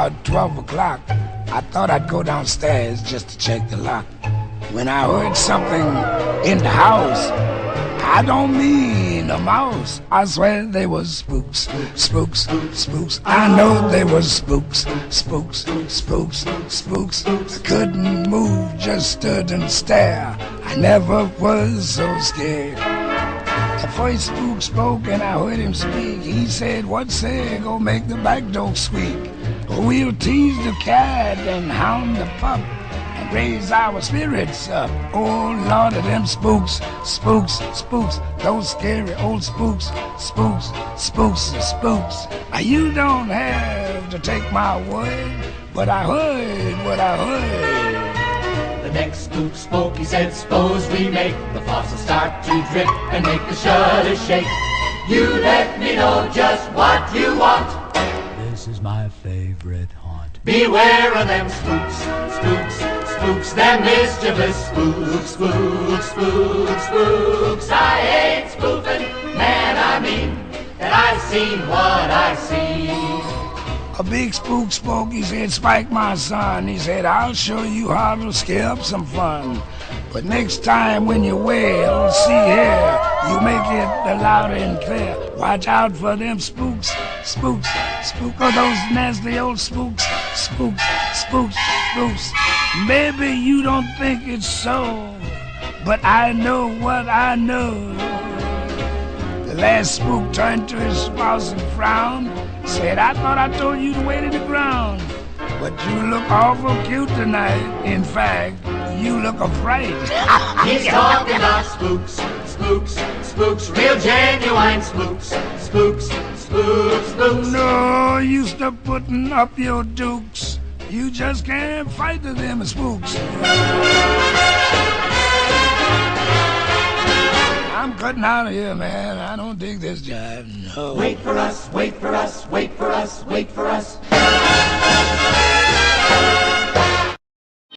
about 12 o'clock, I thought I'd go downstairs just to check the lock. When I heard something in the house, I don't mean a mouse. I swear they was spooks, spooks, spooks. I know they was spooks, spooks, spooks, spooks. I couldn't move, just stood and stared. I never was so scared. The first spook spoke and I heard him speak. He said, "What say, go make the back door squeak. We'll tease the cat and hound the pup and raise our spirits up." Oh, Lord of them spooks, spooks, spooks, those scary old spooks, spooks, spooks, spooks. You don't have to take my word, but I heard what I heard. The next spook spoke, he said, "Suppose we make the faucet start to drip and make the shutters shake. You let me know just what you want. This is my favorite haunt. Beware of them spooks, spooks, spooks, them mischievous spooks, spooks, spooks, spooks. I ain't spoofing, man, I mean that I've seen what I see." A big spook spoke, he said, "Spike, my son," he said, "I'll show you how to scare up some fun. But next time when you wail, see here, you make it loud and clear. Watch out for them spooks, spooks, spooks, oh, those nasty old spooks, spooks, spooks, spooks. Maybe you don't think it's so, but I know what I know." The last spook turned to his spouse and frowned, said, "I thought I told you to wait in the ground, but you look awful cute tonight. In fact, you look afraid." He's talking about spooks, spooks, spooks, real genuine spooks, spooks, spooks, spooks. No use to putting up your dukes. You just can't fight them spooks. I'm cutting out of here, man. I don't dig this jive, no. Wait for us, wait for us, wait for us, wait for us.